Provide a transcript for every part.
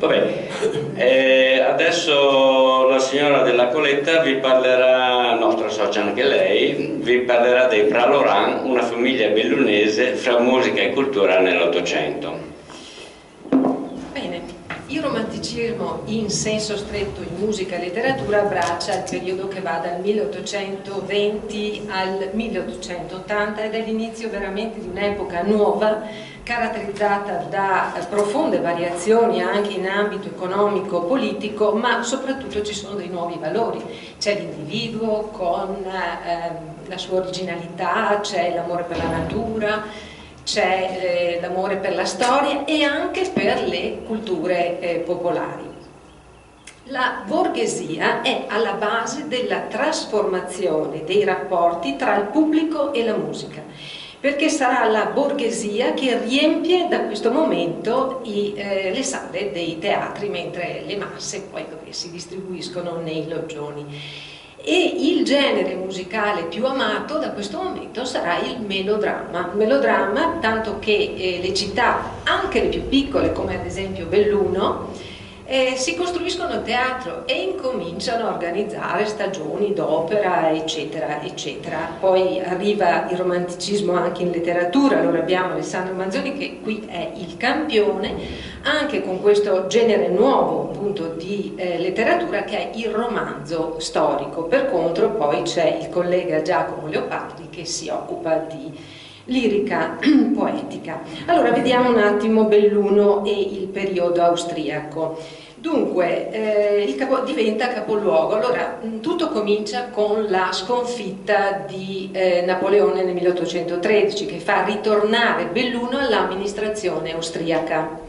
Vabbè, adesso la signora della Coletta vi parlerà, nostra socia anche lei, vi parlerà dei Praloran, una famiglia bellunese fra musica e cultura nell'Ottocento. Bene, il romanticismo in senso stretto in musica e letteratura abbraccia il periodo che va dal 1820 al 1880 ed è l'inizio veramente di un'epoca nuova caratterizzata da profonde variazioni anche in ambito economico-politico, ma soprattutto ci sono dei nuovi valori. C'è l'individuo con la sua originalità, c'è l'amore per la natura, c'è l'amore per la storia e anche per le culture popolari. La borghesia è alla base della trasformazione dei rapporti tra il pubblico e la musica, perché sarà la borghesia che riempie da questo momento le sale dei teatri, mentre le masse poi si distribuiscono nei loggioni. E il genere musicale più amato da questo momento sarà il melodramma, tanto che le città, anche le più piccole come ad esempio Belluno, si costruiscono teatro e incominciano a organizzare stagioni d'opera, eccetera, eccetera. Poi arriva il romanticismo anche in letteratura, allora abbiamo Alessandro Manzoni che qui è il campione, anche con questo genere nuovo appunto di letteratura che è il romanzo storico. Per contro poi c'è il collega Giacomo Leopardi che si occupa di lirica poetica. Allora vediamo un attimo Belluno e il periodo austriaco. Dunque, diventa capoluogo. Allora, tutto comincia con la sconfitta di Napoleone nel 1813 che fa ritornare Belluno all'amministrazione austriaca.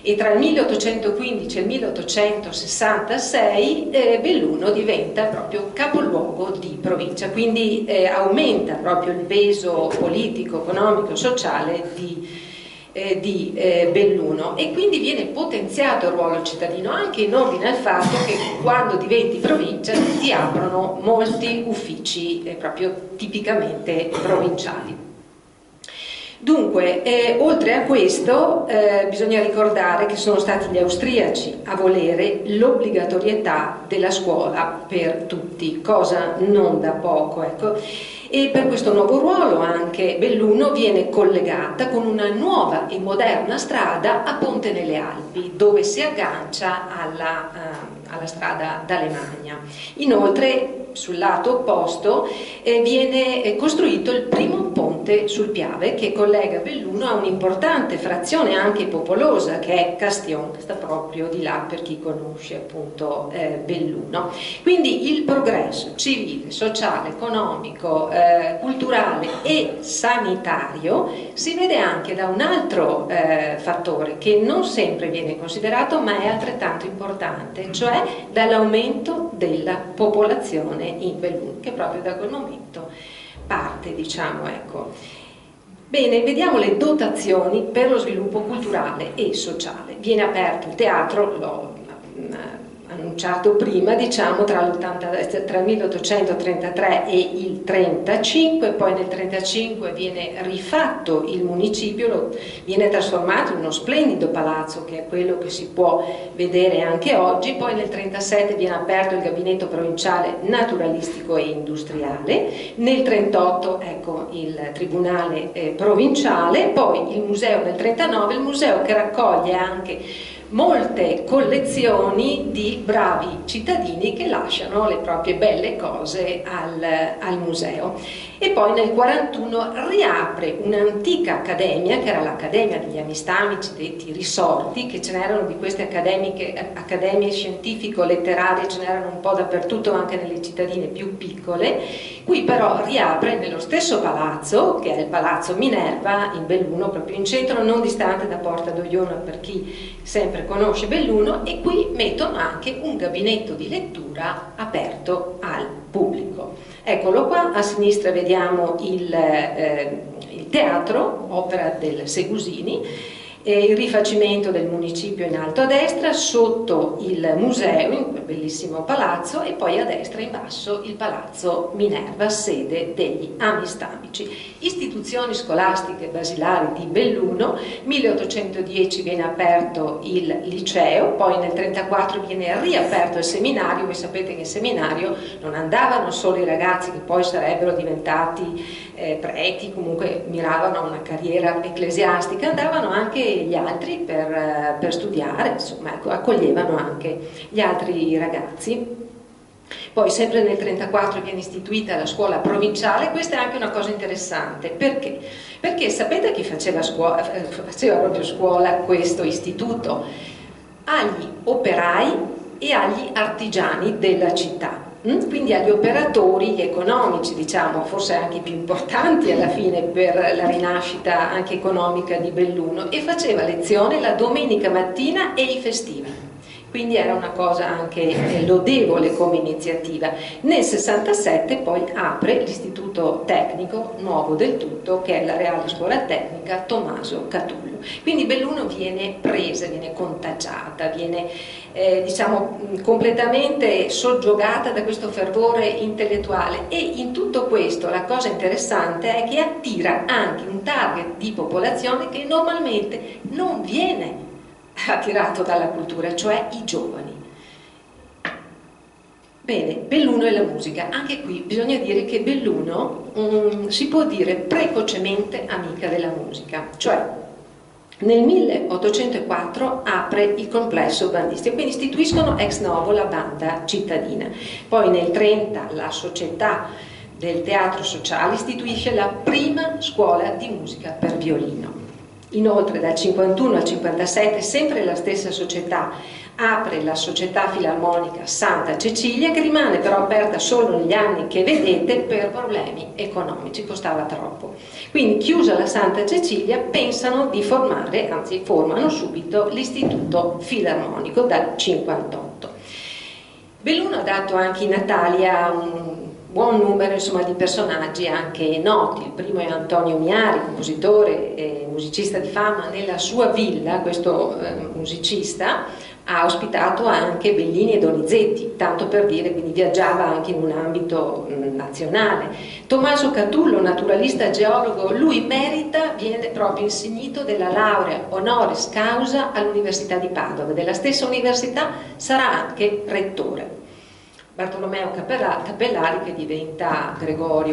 E tra il 1815 e il 1866 Belluno diventa proprio capoluogo di provincia, quindi aumenta proprio il peso politico, economico, sociale di Belluno e quindi viene potenziato il ruolo cittadino anche in ordine al fatto che quando diventi provincia ti aprono molti uffici proprio tipicamente provinciali. Dunque, oltre a questo bisogna ricordare che sono stati gli austriaci a volere l'obbligatorietà della scuola per tutti, cosa non da poco, ecco. E per questo nuovo ruolo anche Belluno viene collegata con una nuova e moderna strada a Ponte nelle Alpi, dove si aggancia alla strada d'Alemagna. Inoltre, sul lato opposto viene costruito il primo ponte sul Piave che collega Belluno a un'importante frazione anche popolosa che è Castion, che sta proprio di là per chi conosce appunto Belluno. Quindi il progresso civile, sociale, economico, culturale e sanitario si vede anche da un altro fattore che non sempre viene considerato ma è altrettanto importante, cioè dall'aumento della popolazione in Belluno, che proprio da quel momento parte, diciamo, ecco. Bene, vediamo le dotazioni per lo sviluppo culturale e sociale. Viene aperto il teatro, l'ho annunciato prima, diciamo, tra il 1833 e il 35, poi nel 35 viene rifatto il municipio, viene trasformato in uno splendido palazzo che è quello che si può vedere anche oggi, poi nel 37 viene aperto il gabinetto provinciale naturalistico e industriale, nel 38 ecco il tribunale provinciale, poi il museo nel 39, il museo che raccoglie anche molte collezioni di bravi cittadini che lasciano le proprie belle cose al museo. E poi nel 41 riapre un'antica accademia che era l'Accademia degli Amistamici, detti risorti, che ce n'erano di queste accademie scientifico-letterarie, ce n'erano un po' dappertutto anche nelle cittadine più piccole. Qui però riapre nello stesso palazzo, che è il Palazzo Minerva in Belluno, proprio in centro, non distante da Porta d'Ogliona per chi sempre conosce Belluno, e qui mettono anche un gabinetto di lettura aperto al pubblico. Eccolo qua, a sinistra vediamo il teatro, opera del Segusini, il rifacimento del municipio in alto a destra, sotto il museo, in quel bellissimo palazzo, e poi a destra in basso il palazzo Minerva, sede degli Amistamici. Istituzioni scolastiche basilari di Belluno. 1810 viene aperto il liceo, poi nel 1934 viene riaperto il seminario. Voi sapete che in seminario non andavano solo i ragazzi che poi sarebbero diventati preti, comunque miravano a una carriera ecclesiastica, andavano anche gli altri per studiare, insomma, ecco, accoglievano anche gli altri ragazzi. Poi sempre nel 1934 viene istituita la scuola provinciale. Questa è anche una cosa interessante, perché? Perché sapete chi faceva proprio scuola questo istituto? Agli operai e agli artigiani della città. Quindi agli operatori economici, diciamo, forse anche i più importanti alla fine per la rinascita anche economica di Belluno, e faceva lezione la domenica mattina e i festivi. Quindi era una cosa anche lodevole come iniziativa. Nel 67 poi apre l'istituto tecnico nuovo del tutto, che è la Reale Scuola Tecnica Tommaso Catullo. Quindi Belluno viene presa, viene contagiata, viene diciamo completamente soggiogata da questo fervore intellettuale, e in tutto questo la cosa interessante è che attira anche un target di popolazione che normalmente non viene attirato dalla cultura, cioè i giovani. Bene, Belluno e la musica. Anche qui bisogna dire che Belluno si può dire precocemente amica della musica, cioè nel 1804 apre il complesso bandistico, quindi istituiscono ex novo la banda cittadina. Poi nel 30 la società del teatro sociale istituisce la prima scuola di musica per violino. Inoltre dal 51 al 57 sempre la stessa società apre la società filarmonica Santa Cecilia, che rimane però aperta solo negli anni che vedete per problemi economici, costava troppo. Quindi chiusa la Santa Cecilia pensano di formare, anzi formano subito l'istituto filarmonico dal 58. Belluno ha dato anche in Italia un buon numero, insomma, di personaggi anche noti. Il primo è Antonio Miari, compositore e musicista di fama. Nella sua villa questo musicista ha ospitato anche Bellini e Donizetti, tanto per dire, quindi viaggiava anche in un ambito nazionale. Tommaso Catullo, naturalista geologo, lui merita, viene proprio insignito della laurea honoris causa all'Università di Padova. Della stessa università sarà anche rettore. Bartolomeo Cappellari, che diventa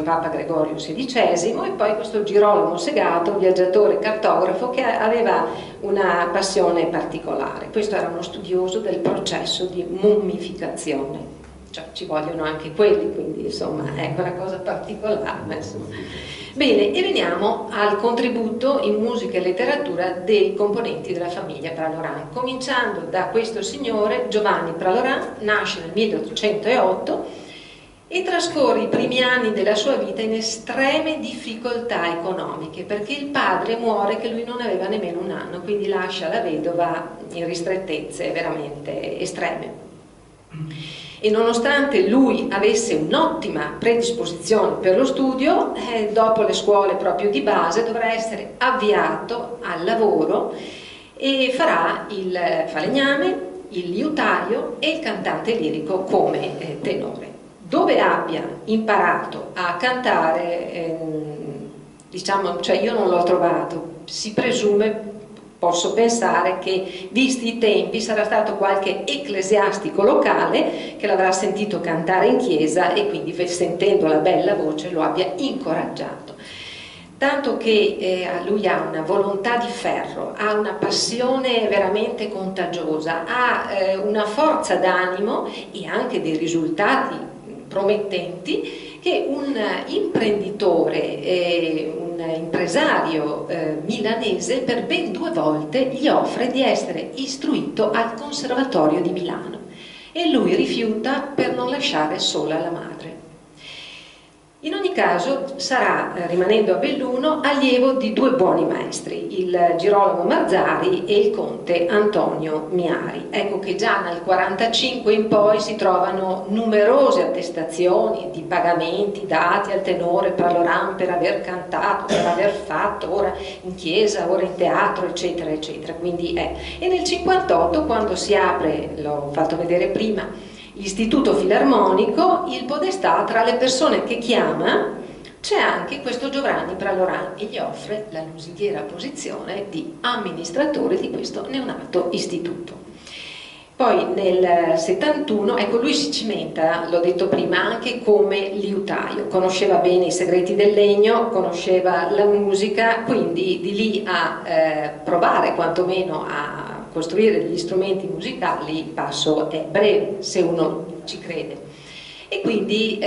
Papa Gregorio XVI, e poi questo Girolamo Segato, viaggiatore cartografo, che aveva una passione particolare. Questo era uno studioso del processo di mummificazione, cioè ci vogliono anche quelli, quindi insomma è una cosa particolare, insomma. Bene, e veniamo al contributo in musica e letteratura dei componenti della famiglia Praloran, cominciando da questo signore Giovanni Praloran. Nasce nel 1808 e trascorre i primi anni della sua vita in estreme difficoltà economiche, perché il padre muore che lui non aveva nemmeno un anno, quindi lascia la vedova in ristrettezze veramente estreme. E nonostante lui avesse un'ottima predisposizione per lo studio, dopo le scuole proprio di base dovrà essere avviato al lavoro e farà il falegname, il liutaio e il cantante lirico come tenore. Dove abbia imparato a cantare, diciamo, cioè io non l'ho trovato, si presume, posso pensare che, visti i tempi, sarà stato qualche ecclesiastico locale che l'avrà sentito cantare in chiesa e quindi, sentendo la bella voce, lo abbia incoraggiato. Tanto che lui ha una volontà di ferro, ha una passione veramente contagiosa, ha una forza d'animo e anche dei risultati promettenti che un imprenditore, un impresario milanese per ben 2 volte gli offre di essere istruito al Conservatorio di Milano, e lui rifiuta per non lasciare sola la madre. In ogni caso sarà, rimanendo a Belluno, allievo di due buoni maestri, il Girolamo Marzari e il conte Antonio Miari. Ecco che già nel 45 in poi si trovano numerose attestazioni di pagamenti dati al tenore Praloran per aver cantato, per aver fatto, ora in chiesa, ora in teatro, eccetera, eccetera. Quindi E nel 58, quando si apre, l'ho fatto vedere prima, l'Istituto Filarmonico, il podestà tra le persone che chiama c'è anche questo Giovanni Praloran e gli offre la lusinghiera posizione di amministratore di questo neonato istituto. Poi nel 71, ecco, lui si cimenta, l'ho detto prima, anche come liutaio, conosceva bene i segreti del legno, conosceva la musica, quindi di lì a provare quantomeno a costruire degli strumenti musicali il passo è breve, se uno ci crede. E quindi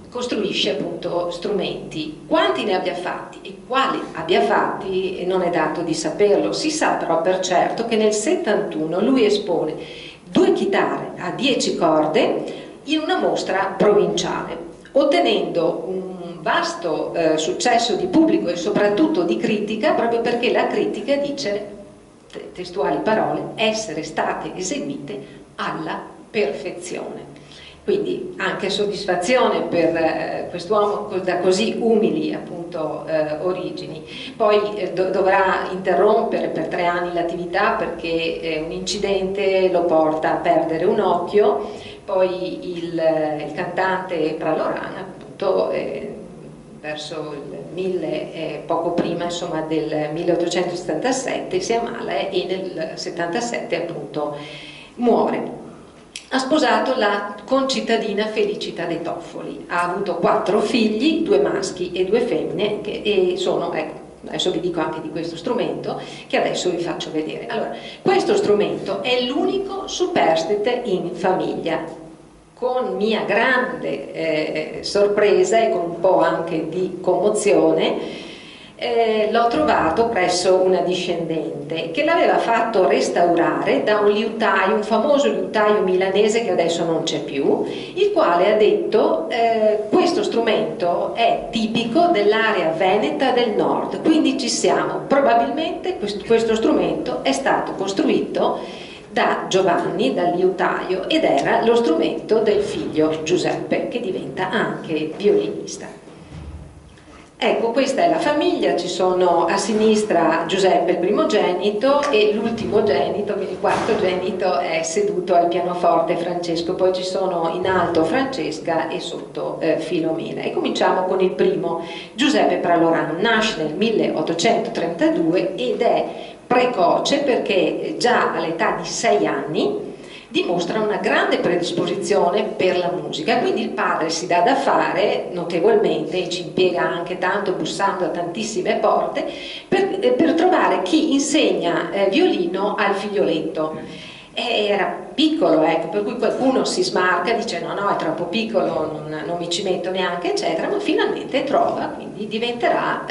costruisce appunto strumenti. Quanti ne abbia fatti e quali abbia fatti non è dato di saperlo. Si sa però per certo che nel 71 lui espone 2 chitarre a 10 corde in una mostra provinciale, ottenendo un vasto successo di pubblico e soprattutto di critica, proprio perché la critica dice, testuali parole, essere state eseguite alla perfezione. Quindi anche soddisfazione per quest'uomo da così umili appunto origini. Poi dovrà interrompere per 3 anni l'attività perché un incidente lo porta a perdere un occhio. Poi il cantante Praloran appunto verso il 1000, poco prima insomma del 1877 si ammala e nel 77 appunto muore. Ha sposato la concittadina Felicita De Toffoli, ha avuto 4 figli, 2 maschi e 2 femmine e sono, ecco, adesso vi dico anche di questo strumento che adesso vi faccio vedere. Allora, questo strumento è l'unico superstite in famiglia. Con mia grande sorpresa e con un po' anche di commozione l'ho trovato presso una discendente che l'aveva fatto restaurare da un liutaio, un famoso liutaio milanese che adesso non c'è più, il quale ha detto questo strumento è tipico dell'area veneta del nord, quindi ci siamo, probabilmente questo strumento è stato costruito da Giovanni, dal liutaio, ed era lo strumento del figlio Giuseppe, che diventa anche violinista. Ecco, questa è la famiglia, ci sono a sinistra Giuseppe il primogenito e l'ultimogenito, quindi il quartogenito è seduto al pianoforte Francesco, poi ci sono in alto Francesca e sotto Filomena. E cominciamo con il primo, Giuseppe Praloran, nasce nel 1832 ed è precoce perché già all'età di 6 anni dimostra una grande predisposizione per la musica, quindi il padre si dà da fare notevolmente e ci impiega anche tanto bussando a tantissime porte per trovare chi insegna violino al figlioletto. Era piccolo, ecco, per cui qualcuno si smarca, dice no, è troppo piccolo, non mi ci metto neanche, eccetera, ma finalmente trova, quindi diventerà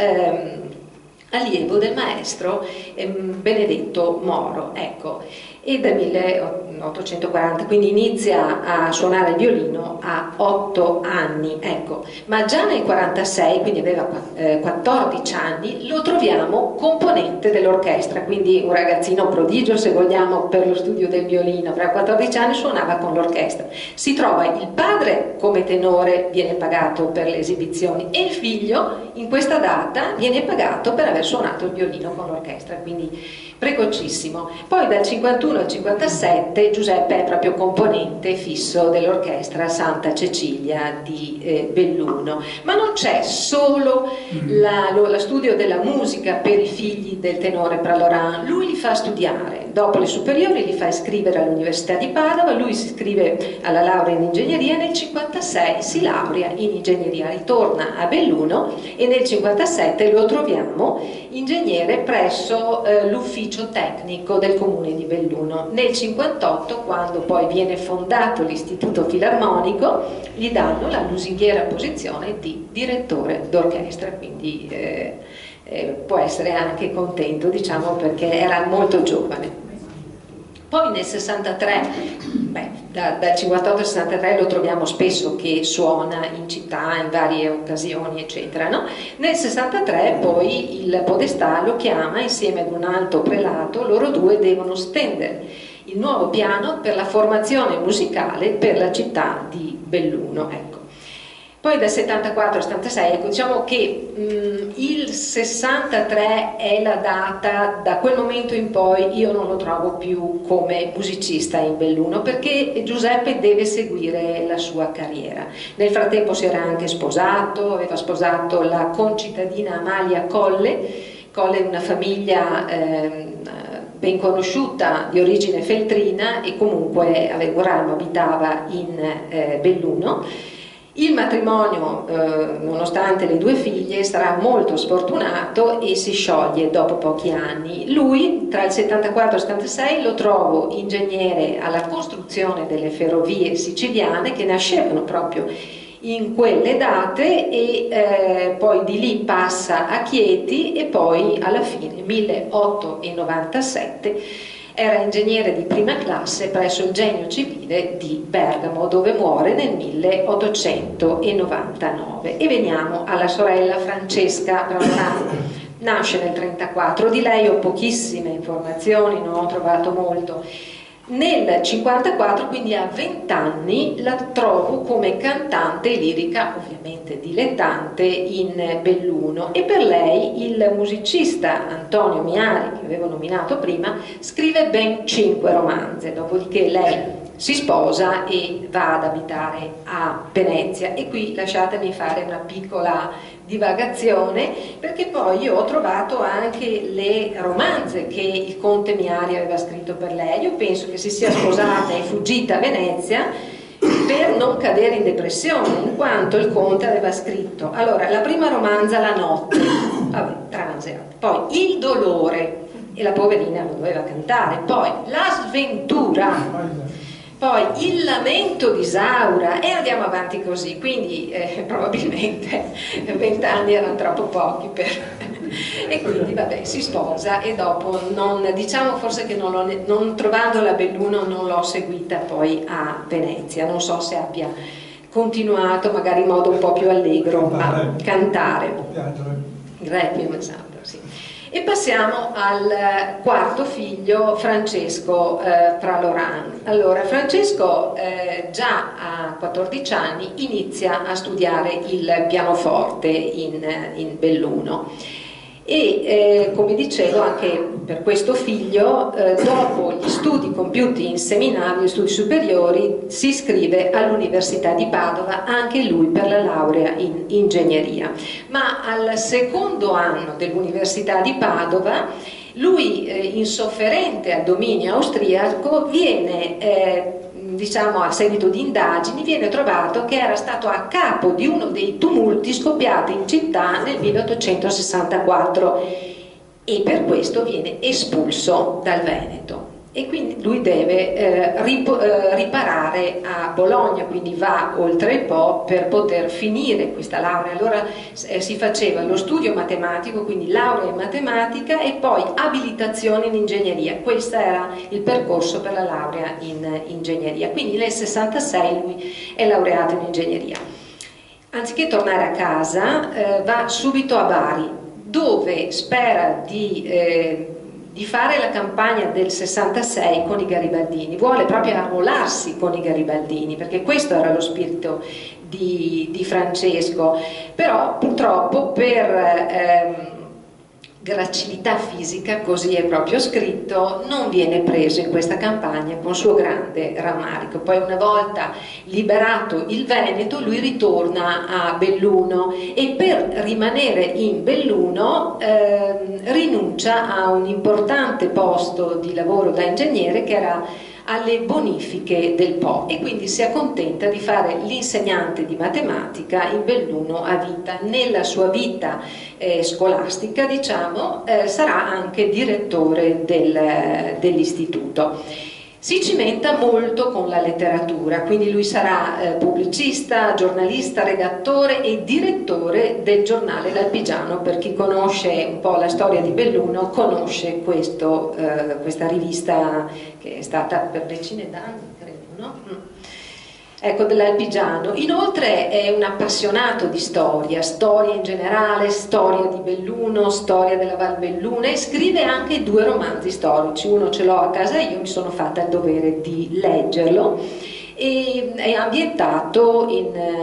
allievo del maestro Benedetto Moro, ecco. E dal 1840, quindi inizia a suonare il violino a 8 anni, ecco. Ma già nel 46, quindi aveva 14 anni, lo troviamo componente dell'orchestra, quindi un ragazzino prodigio se vogliamo per lo studio del violino, però a 14 anni suonava con l'orchestra. Si trova il padre come tenore, viene pagato per le esibizioni, e il figlio in questa data viene pagato per aver suonato il violino con l'orchestra, quindi precocissimo. Poi dal 51 al 57 Giuseppe è proprio componente fisso dell'orchestra Santa Cecilia di Belluno, ma non c'è solo lo studio della musica per i figli del tenore Praloran, lui li fa studiare, dopo le superiori li fa iscrivere all'Università di Padova, lui si iscrive alla laurea in ingegneria e nel 56 si laurea in ingegneria, ritorna a Belluno e nel 57 lo troviamo ingegnere presso l'ufficio tecnico del comune di Belluno. Nel 58, quando poi viene fondato l'Istituto Filarmonico, gli danno la lusinghiera posizione di direttore d'orchestra, quindi può essere anche contento, diciamo, perché era molto giovane. Poi nel 63 Dal 58 al 63 lo troviamo spesso che suona in città, in varie occasioni, eccetera, no? Nel 63 poi il podestà lo chiama insieme ad un alto prelato, loro due devono stendere il nuovo piano per la formazione musicale per la città di Belluno, ecco. Poi dal 74 al 76, ecco, diciamo che il 63 è la data, da quel momento in poi io non lo trovo più come musicista in Belluno, perché Giuseppe deve seguire la sua carriera. Nel frattempo si era anche sposato, aveva sposato la concittadina Amalia Colle è una famiglia ben conosciuta di origine feltrina e comunque Avegorano abitava in Belluno. Il matrimonio, nonostante le due figlie, sarà molto sfortunato e si scioglie dopo pochi anni. Lui, tra il 74 e il 76, lo trovo ingegnere alla costruzione delle ferrovie siciliane che nascevano proprio in quelle date e poi di lì passa a Chieti e poi alla fine, 1897, era ingegnere di prima classe presso il Genio Civile di Bergamo, dove muore nel 1899. E veniamo alla sorella Francesca Braunano. Nasce nel 1934, di lei ho pochissime informazioni, non ho trovato molto. Nel 1954, quindi a 20 anni, la trovo come cantante lirica, ovviamente dilettante, in Belluno, e per lei il musicista Antonio Miari, che avevo nominato prima, scrive ben 5 romanze, dopodiché lei si sposa e va ad abitare a Venezia. E qui lasciatemi fare una piccola divagazione, perché poi io ho trovato anche le romanze che il conte Miari aveva scritto per lei. Io penso che si sia sposata e fuggita a Venezia per non cadere in depressione, in quanto il conte aveva scritto, allora, la prima romanza La notte, vabbè, transeat, poi Il dolore, e la poverina lo doveva cantare, poi La sventura, poi Il lamento di Isaura, e andiamo avanti così. Quindi probabilmente 20 anni erano troppo pochi per... e quindi vabbè, si sposa e dopo non, diciamo forse che non trovandola a Belluno non l'ho seguita poi a Venezia, non so se abbia continuato magari in modo un po' più allegro a cantare il Requiem, esatto, sì. E passiamo al quarto figlio, Francesco Praloran. Allora, Francesco già a 14 anni inizia a studiare il pianoforte in Belluno e come dicevo anche per questo figlio, dopo gli studi compiuti in seminario e studi superiori, si iscrive all'Università di Padova, anche lui per la laurea in ingegneria. Ma al secondo anno dell'Università di Padova, lui, insofferente al dominio austriaco, viene diciamo a seguito di indagini, viene trovato che era stato a capo di uno dei tumulti scoppiati in città nel 1864 e per questo viene espulso dal Veneto. E quindi lui deve riparare a Bologna, quindi va oltre il Po per poter finire questa laurea. Allora si faceva lo studio matematico, quindi laurea in matematica e poi abilitazione in ingegneria. Questo era il percorso per la laurea in ingegneria. Quindi nel 66 lui è laureato in ingegneria. Anziché tornare a casa, va subito a Bari, dove spera di fare la campagna del 66 con i garibaldini, vuole proprio arruolarsi con i garibaldini, perché questo era lo spirito di Francesco, però purtroppo per gracilità fisica, così è proprio scritto, non viene preso in questa campagna con suo grande rammarico. Poi una volta liberato il Veneto lui ritorna a Belluno e per rimanere in Belluno rinuncia a un importante posto di lavoro da ingegnere che era alle bonifiche del Po e quindi si accontenta di fare l'insegnante di matematica in Belluno a vita. Nella sua vita scolastica, diciamo, sarà anche direttore dell'istituto. Si cimenta molto con la letteratura, quindi lui sarà pubblicista, giornalista, redattore e direttore del giornale L'Alpigiano. Per chi conosce un po' la storia di Belluno conosce questa rivista che è stata per decine d'anni, credo, Ecco, dell'Alpigiano. Inoltre è un appassionato di storia in generale, storia di Belluno, storia della Val Belluna, e scrive anche 2 romanzi storici. Uno ce l'ho a casa io, mi sono fatta il dovere di leggerlo, e è ambientato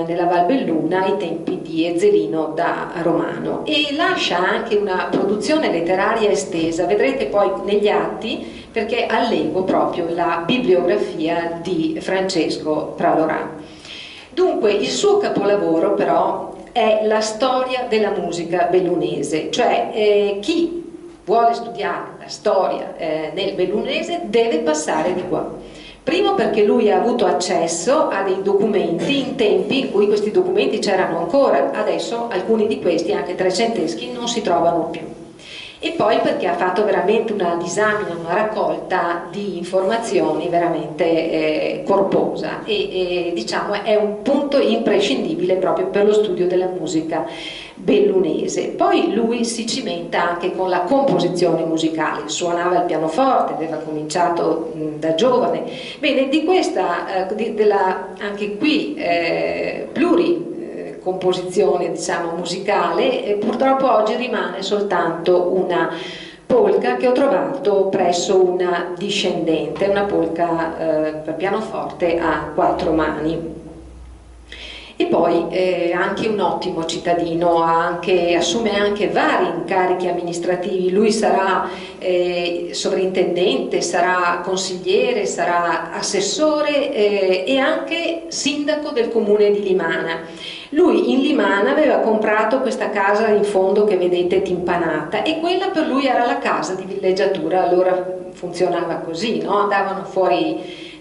nella Val Belluna ai tempi di Ezzelino da Romano, e lascia anche una produzione letteraria estesa, vedrete poi negli atti, perché allego proprio la bibliografia di Francesco Praloran. Dunque il suo capolavoro però è la storia della musica bellunese, cioè chi vuole studiare la storia nel bellunese deve passare di qua. Primo perché lui ha avuto accesso a dei documenti in tempi in cui questi documenti c'erano ancora, adesso alcuni di questi, anche trecenteschi, non si trovano più. E poi perché ha fatto veramente una disamina, una raccolta di informazioni veramente corposa, e diciamo è un punto imprescindibile proprio per lo studio della musica bellunese. Poi lui si cimenta anche con la composizione musicale, suonava il pianoforte, aveva cominciato da giovane. Bene, di questa, anche qui, composizione, diciamo, musicale, purtroppo oggi rimane soltanto una polca che ho trovato presso una discendente, una polca per pianoforte a 4 mani. E poi anche un ottimo cittadino, assume anche vari incarichi amministrativi. Lui sarà sovrintendente, sarà consigliere, sarà assessore e anche sindaco del comune di Limana. Lui in Limana aveva comprato questa casa in fondo che vedete timpanata, e quella per lui era la casa di villeggiatura. Allora funzionava così, no? Andavano fuori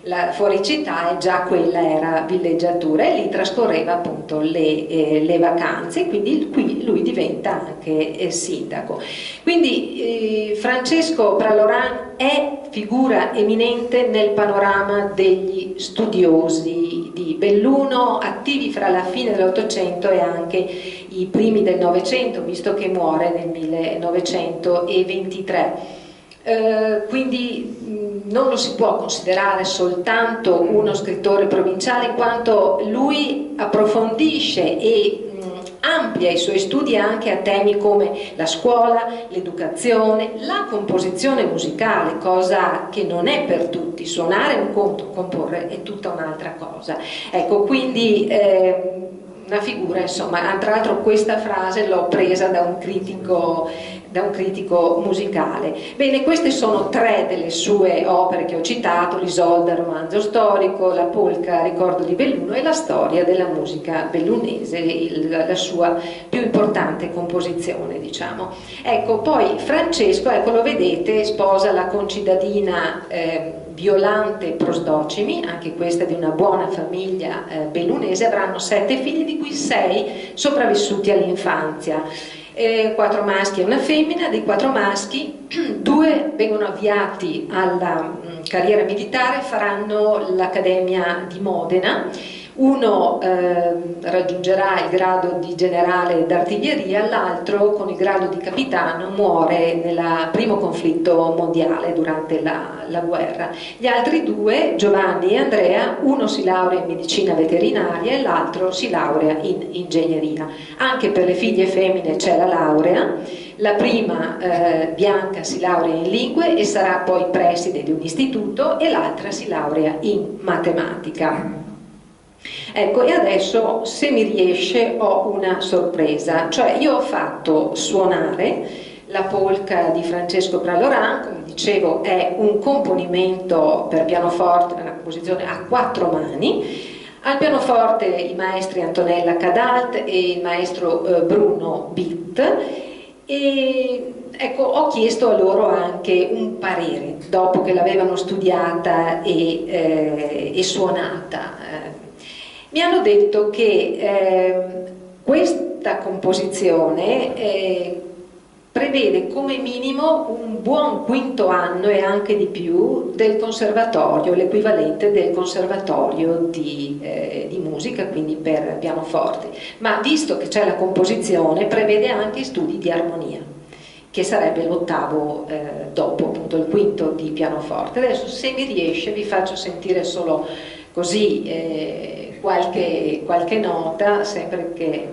città e già quella era villeggiatura, e lì trascorreva appunto le vacanze, quindi qui lui diventa anche sindaco. Quindi Francesco Praloran è figura eminente nel panorama degli studiosi di Belluno, attivi fra la fine dell'Ottocento e anche i primi del Novecento, visto che muore nel 1923. Quindi non lo si può considerare soltanto uno scrittore provinciale, in quanto lui approfondisce e amplia i suoi studi anche a temi come la scuola, l'educazione, la composizione musicale, cosa che non è per tutti. Suonare è un conto, comporre è tutta un'altra cosa. Ecco, quindi una figura, insomma. Tra l'altro questa frase l'ho presa da un critico musicale. Bene, queste sono 3 delle sue opere che ho citato: l'Isolda, romanzo storico, la polca, ricordo di Belluno, e la storia della musica bellunese, la sua più importante composizione, diciamo. Ecco, poi Francesco, ecco, lo vedete, sposa la concittadina Violante Prosdocimi, anche questa di una buona famiglia bellunese. Avranno 7 figli, di cui 6 sopravvissuti all'infanzia. 4 maschi e una femmina. Dei 4 maschi 2 vengono avviati alla carriera militare, faranno l'Accademia di Modena. Uno raggiungerà il grado di generale d'artiglieria, l'altro con il grado di capitano muore nel primo conflitto mondiale durante la guerra. Gli altri 2, Giovanni e Andrea, uno si laurea in medicina veterinaria e l'altro si laurea in ingegneria. Anche per le figlie femmine c'è la laurea. La prima, Bianca, si laurea in lingue e sarà poi preside di un istituto, e l'altra si laurea in matematica. Ecco, e adesso, se mi riesce, ho una sorpresa, cioè io ho fatto suonare la polca di Francesco Praloran. Come dicevo, è un componimento per pianoforte, una composizione a 4 mani. Al pianoforte i maestri Antonella Cadalt e il maestro Bruno Bitt. E ecco, ho chiesto a loro anche un parere dopo che l'avevano studiata e suonata. Mi hanno detto che questa composizione prevede come minimo un buon 5° anno e anche di più del conservatorio, l'equivalente del conservatorio di musica, quindi per pianoforte. Ma visto che c'è la composizione, prevede anche studi di armonia, che sarebbe l'8° dopo, appunto il 5° di pianoforte. Adesso, se mi riesce, vi faccio sentire solo Così qualche nota, sempre che